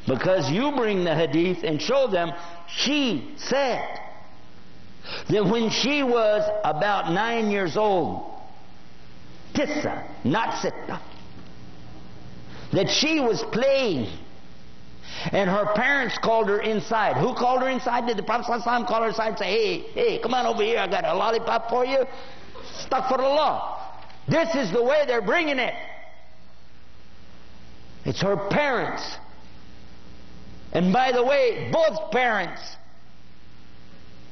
Because you bring the hadith and show them she said that when she was about 9 years old, tissa, not sitta, that she was playing and her parents called her inside. Who called her inside? Did the Prophet ﷺ call her inside and say, hey, come on over here, I got a lollipop for you? Astaghfirullah. This is the way they're bringing it. It's her parents. And by the way, both parents.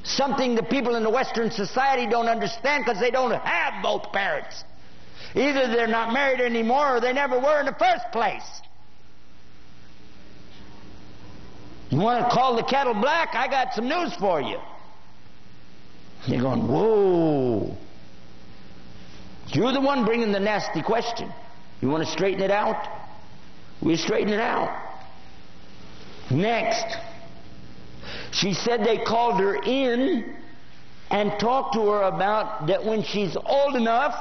Something the people in the Western society don't understand because they don't have both parents. Either they're not married anymore or they never were in the first place. You want to call the kettle black? I got some news for you. You're going, whoa. You're the one bringing the nasty question. You want to straighten it out? We'll straighten it out. Next. She said they called her in and talked to her about that when she's old enough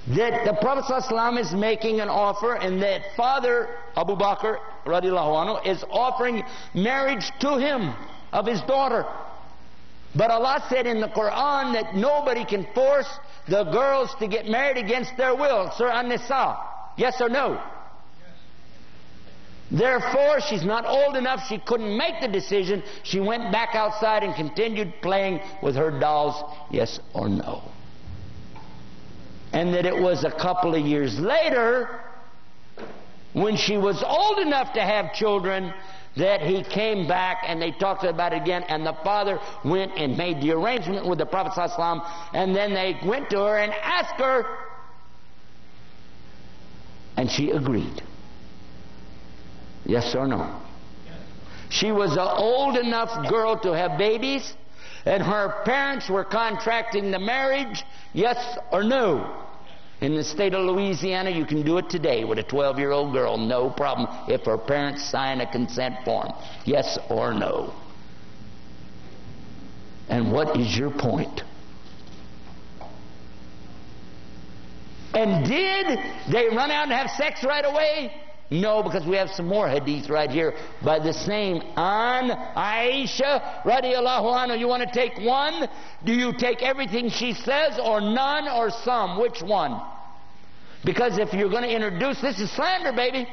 that the Prophet ﷺ is making an offer and that Father Abu Bakr radiallahu anhu is offering marriage to him of his daughter. But Allah said in the Quran that nobody can force the girls to get married against their will. Surah An-Nisa. Yes or no? Yes. Therefore, she's not old enough. She couldn't make the decision. She went back outside and continued playing with her dolls. Yes or no? And that it was a couple of years later, when she was old enough to have children, that he came back and they talked about it again, and the father went and made the arrangement with the Prophet ﷺ, and then they went to her and asked her, and she agreed. Yes or no? She was an old enough girl to have babies, and her parents were contracting the marriage. Yes or no? In the state of Louisiana, you can do it today with a 12-year-old girl, no problem, if her parents sign a consent form. Yes or no? And what is your point? And did they run out and have sex right away? No, because we have some more hadith right here by the same An Aisha radiallahu anha. You want to take one? Do you take everything she says or none or some? Which one? Because if you're going to introduce, this is slander, baby.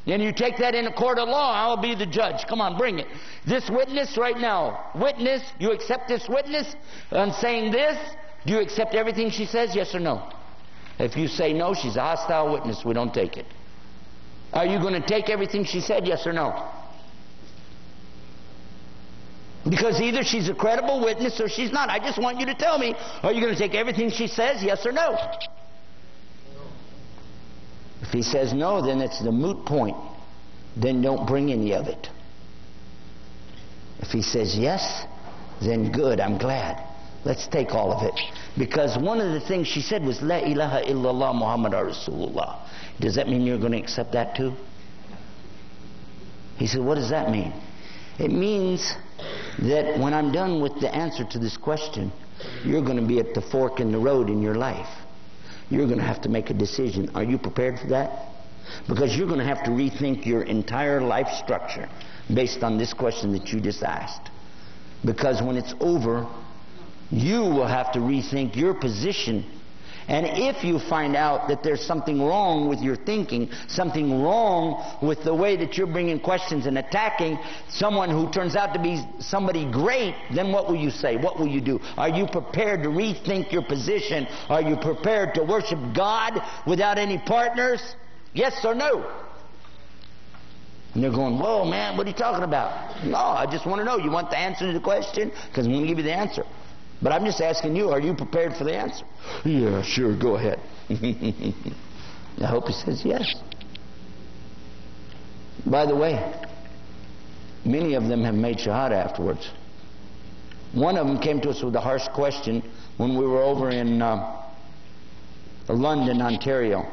Then you take that in a court of law. I'll be the judge. Come on, bring it. This witness right now. Witness, you accept this witness on saying this? Do you accept everything she says? Yes or no? If you say no, she's a hostile witness. We don't take it. Are you going to take everything she said? Yes or no? Because either she's a credible witness or she's not. I just want you to tell me, are you going to take everything she says, yes or no? If he says no, then it's the moot point. Then don't bring any of it. If he says yes, then good, I'm glad. Let's take all of it. Because one of the things she said was, La ilaha illallah Muhammad Rasulullah. Does that mean you're going to accept that too? He said, what does that mean? It means that when I'm done with the answer to this question, you're going to be at the fork in the road in your life. You're going to have to make a decision. Are you prepared for that? Because you're going to have to rethink your entire life structure based on this question that you just asked. Because when it's over, you will have to rethink your position. And if you find out that there's something wrong with your thinking, something wrong with the way that you're bringing questions and attacking someone who turns out to be somebody great, then what will you say? What will you do? Are you prepared to rethink your position? Are you prepared to worship God without any partners? Yes or no? And they're going, whoa, man, what are you talking about? No, I just want to know. You want the answer to the question? Because I'm going to give you the answer. But I'm just asking you, are you prepared for the answer? Yeah, sure, go ahead. I hope he says yes. By the way, many of them have made shahada afterwards. One of them came to us with a harsh question when we were over in London, Ontario.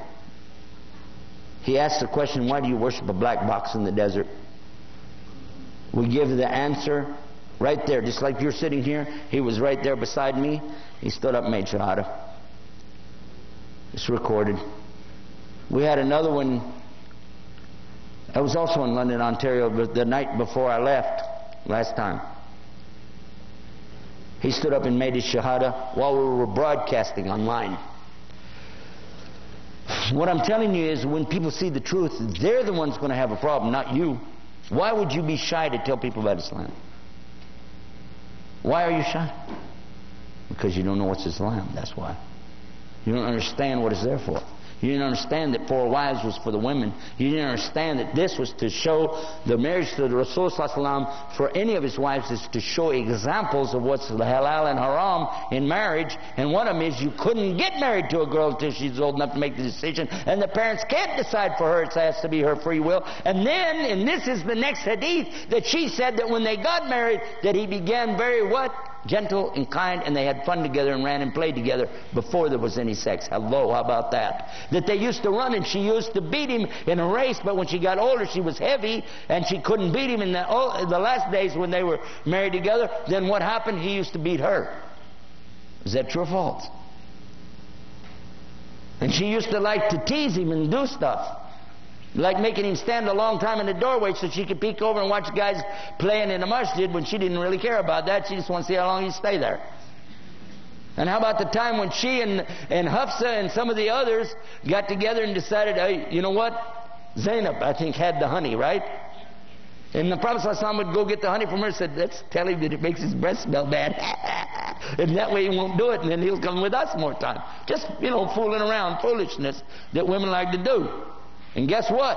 He asked the question, why do you worship a black box in the desert? We give the answer right there, just like you're sitting here. He was right there beside me. He stood up and made shahada. It's recorded. We had another one. I was also in London, Ontario, but the night before I left, last time. He stood up and made his shahada while we were broadcasting online. What I'm telling you is, when people see the truth, they're the ones going to have a problem, not you. Why would you be shy to tell people about Islam? Why are you shy? Because you don't know what's Islam, that's why. You don't understand what it's there for. You didn't understand that 4 wives was for the women. You didn't understand that this was to show the marriage to the Rasul ﷺ for any of his wives is to show examples of what's halal and haram in marriage. And one of them is you couldn't get married to a girl until she's old enough to make the decision. And the parents can't decide for her. It has to be her free will. And then, and this is the next hadith, that she said that when they got married, that he began very what? Gentle and kind, and they had fun together and ran and played together before there was any sex. Hello, how about that? That they used to run and she used to beat him in a race, but when she got older she was heavy and she couldn't beat him in the last days when they were married together. Then what happened? He used to beat her. Is that true or false? And she used to like to tease him and do stuff. Like making him stand a long time in the doorway so she could peek over and watch guys playing in the masjid when she didn't really care about that. She just wanted to see how long he'd stay there. And how about the time when she and Hafsa and some of the others got together and decided, hey, you know what? Zainab, I think, had the honey, right? And the Prophet ﷺ would go get the honey from her and said, let's tell him that it makes his breath smell bad. And that way he won't do it, and then he'll come with us more time. Just, fooling around, foolishness that women like to do. And guess what?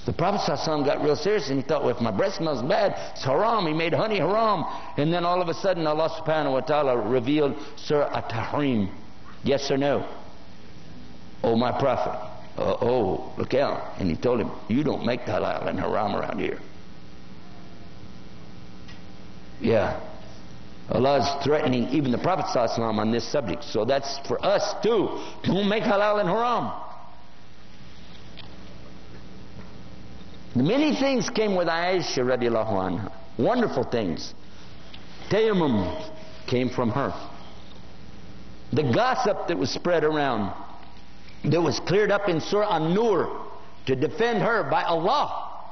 The Prophet ﷺ got real serious and he thought, well, if my breath smells bad, it's haram. He made honey haram. And then all of a sudden Allah subhanahu wa ta'ala revealed Surah At-Tahrim. Yes or no? Oh, my Prophet. Look out. And he told him, you don't make the halal and haram around here. Yeah. Allah is threatening even the Prophet ﷺ on this subject. So that's for us too. Don't make halal and haram. Many things came with Aisha radiallahu anha. Wonderful things. Tayammum came from her. The gossip that was spread around, that was cleared up in Surah An-Nur to defend her by Allah,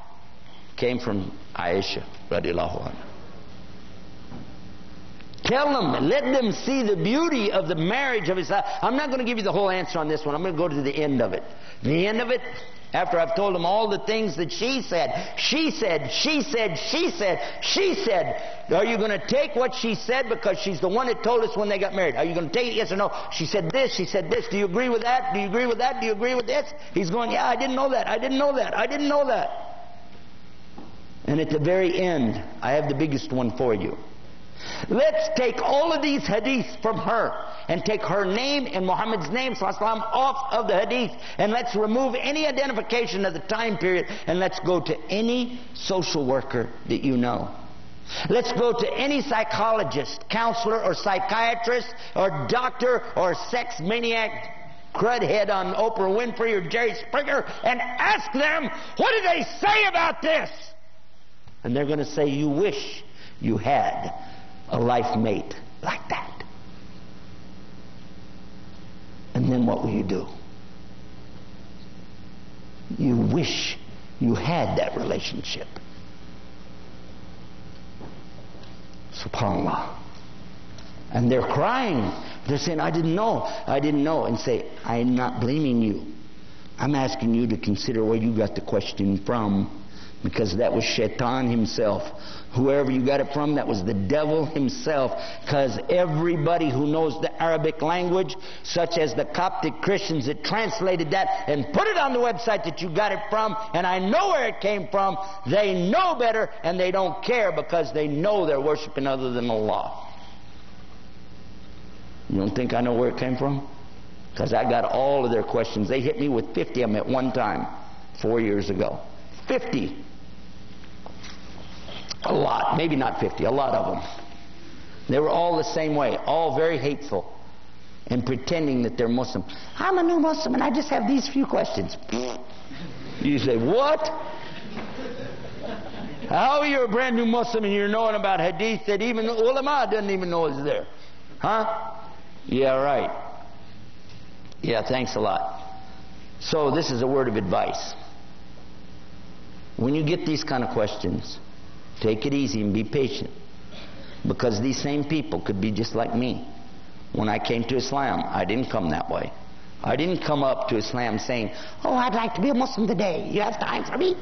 came from Aisha radiallahu anha. Tell them, let them see the beauty of the marriage of Islam. I'm not going to give you the whole answer on this one. I'm going to go to the end of it. The end of it, after I've told them all the things that she said. Are you going to take what she said because she's the one that told us when they got married? Are you going to take it, yes or no? She said this. Do you agree with that? Do you agree with that? Do you agree with this? He's going, yeah, I didn't know that. And at the very end, I have the biggest one for you. Let's take all of these hadiths from her and take her name and Muhammad's name sallallahu off of the hadith, and let's remove any identification of the time period, and let's go to any social worker that you know. Let's go to any psychologist, counselor, or psychiatrist, or doctor, or sex maniac crudhead on Oprah Winfrey or Jerry Springer, and ask them, what do they say about this? And they're going to say, you wish you had a life mate like that. And then what will you do? You wish you had that relationship. SubhanAllah. And they're crying. They're saying, I didn't know. And say, I'm not blaming you. I'm asking you to consider where you got the question from. Because that was Shaitan himself. Whoever you got it from, that was the devil himself. Because everybody who knows the Arabic language, such as the Coptic Christians that translated that and put it on the website that you got it from, and I know where it came from, they know better and they don't care because they know they're worshiping other than Allah. You don't think I know where it came from? Because I got all of their questions. They hit me with 50 of them at one time 4 years ago. 50. A lot. Maybe not 50. A lot of them. They were all the same way. All very hateful. And pretending that they're Muslim. I'm a new Muslim and I just have these few questions. You say, what? How are you a brand new Muslim and you're knowing about hadith that even the ulama doesn't even know is there? Huh? Yeah, right. Yeah, thanks a lot. So this is a word of advice. When you get these kind of questions, take it easy and be patient. Because these same people could be just like me. When I came to Islam, I didn't come that way. I didn't come up to Islam saying, oh, I'd like to be a Muslim today. You have time for me?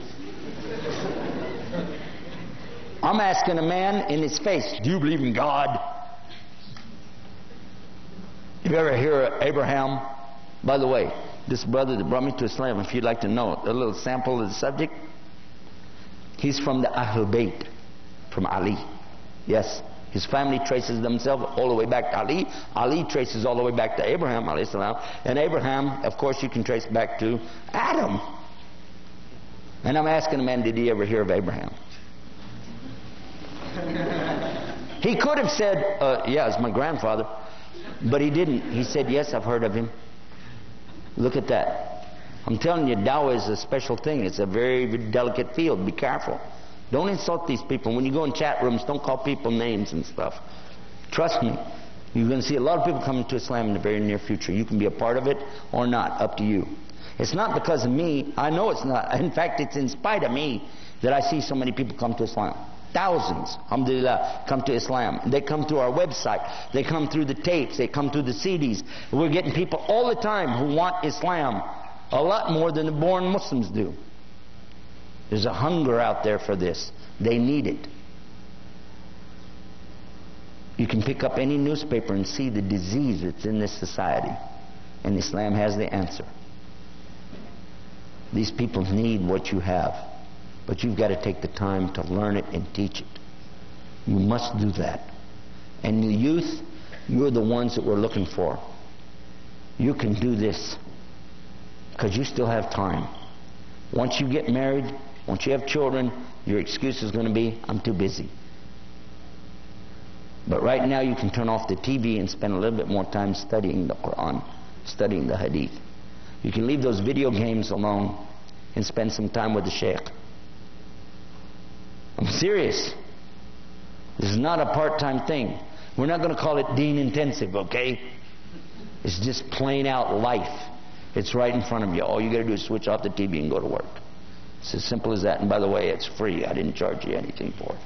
I'm asking a man in his face, do you believe in God? You ever hear of Abraham? By the way, this brother that brought me to Islam, if you'd like to know a little sample of the subject, he's from the Ahlul Bayt, from Ali. Yes, his family traces themselves all the way back to Ali. Ali traces all the way back to Abraham, alayhi salam. And Abraham, of course, you can trace back to Adam. And I'm asking a man, did he ever hear of Abraham? He could have said, yeah, it's my grandfather. But he didn't. He said, yes, I've heard of him. Look at that. I'm telling you, dawah is a special thing. It's a very, very delicate field. Be careful. Don't insult these people. When you go in chat rooms, don't call people names and stuff. Trust me. You're going to see a lot of people coming to Islam in the very near future. You can be a part of it or not. Up to you. It's not because of me. I know it's not. In fact, it's in spite of me that I see so many people come to Islam. Thousands, alhamdulillah, come to Islam. They come through our website. They come through the tapes. They come through the CDs. We're getting people all the time who want Islam a lot more than the born Muslims do. There's a hunger out there for this. They need it. You can pick up any newspaper and see the disease that's in this society. And Islam has the answer. These people need what you have. But you've got to take the time to learn it and teach it. You must do that. And the youth, you're the ones that we're looking for. You can do this because you still have time. Once you get married, once you have children, your excuse is going to be, I'm too busy. But right now you can turn off the TV and spend a little bit more time studying the Quran, studying the Hadith. You can leave those video games alone and spend some time with the Shaykh. I'm serious. This is not a part-time thing. We're not going to call it deen intensive, okay? It's just plain out life. It's right in front of you. All you got to do is switch off the TV and go to work. It's as simple as that. And by the way, it's free. I didn't charge you anything for it.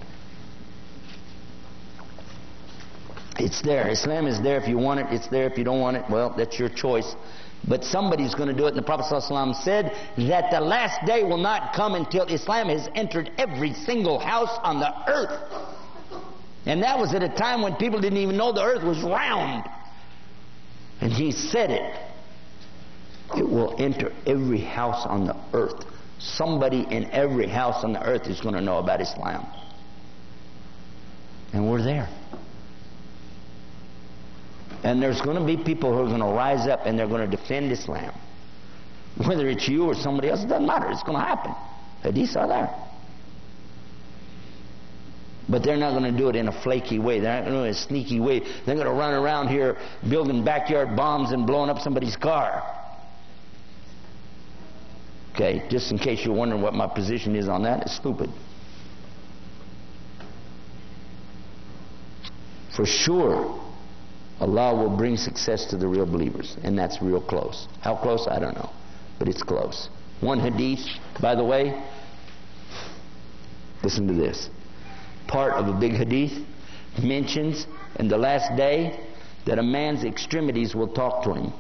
It's there. Islam is there if you want it. It's there if you don't want it. Well, that's your choice. But somebody's going to do it. And the Prophet ﷺ said that the last day will not come until Islam has entered every single house on the earth. And that was at a time when people didn't even know the earth was round. And he said it. It will enter every house on the earth. somebody in every house on the earth is going to know about Islam. And we're there. And there's going to be people who are going to rise up and they're going to defend Islam. Whether it's you or somebody else, it doesn't matter. It's going to happen. Hadiths are there. But they're not going to do it in a flaky way. They're not going to do it in a sneaky way. They're going to run around here building backyard bombs and blowing up somebody's car. Okay, just in case you're wondering what my position is on that, it's stupid. For sure, Allah will bring success to the real believers, and that's real close. How close? I don't know, but it's close. One hadith, by the way, listen to this. Part of a big hadith mentions in the last day that a man's extremities will talk to him,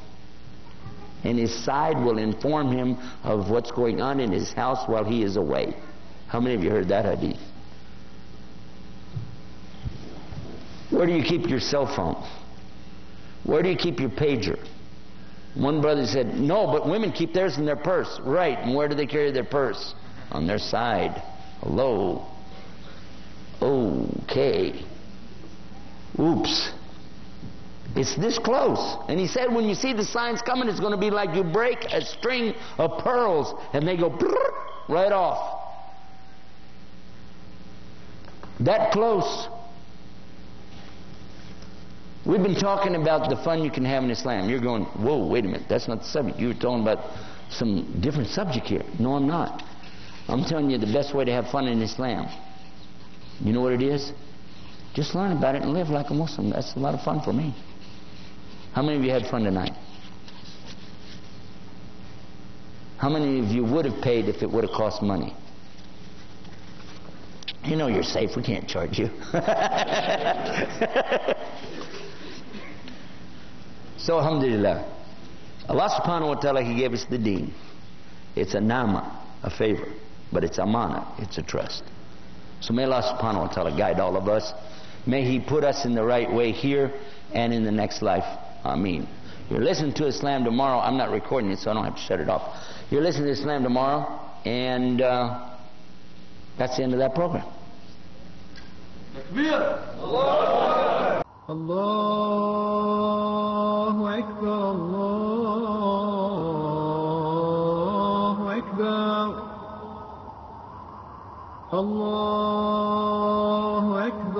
and his side will inform him of what's going on in his house while he is away. How many of you heard that hadith? Where do you keep your cell phone? Where do you keep your pager? One brother said, no, but women keep theirs in their purse. Right, and where do they carry their purse? On their side. Hello. Okay. Oops. It's this close. And he said when you see the signs coming, it's going to be like you break a string of pearls and they go right off. That close. We've been talking about the fun you can have in Islam. You're going, whoa, wait a minute, that's not the subject. You were talking about some different subject here. No, I'm not. I'm telling you the best way to have fun in Islam. You know what it is? Just learn about it and live like a Muslim. That's a lot of fun for me. How many of you had fun tonight? How many of you would have paid if it would have cost money? You know you're safe. We can't charge you. So alhamdulillah, Allah subhanahu wa ta'ala, He gave us the deen. It's a nama, a favor, but it's amana, it's a trust. So may Allah subhanahu wa ta'ala guide all of us. May He put us in the right way here and in the next life. Ameen. You're listening to Islam tomorrow. I'm not recording it, so I don't have to shut it off. You're listening to Islam tomorrow, and that's the end of that program. Allahu Akbar, Allahu Akbar, Allahu Akbar.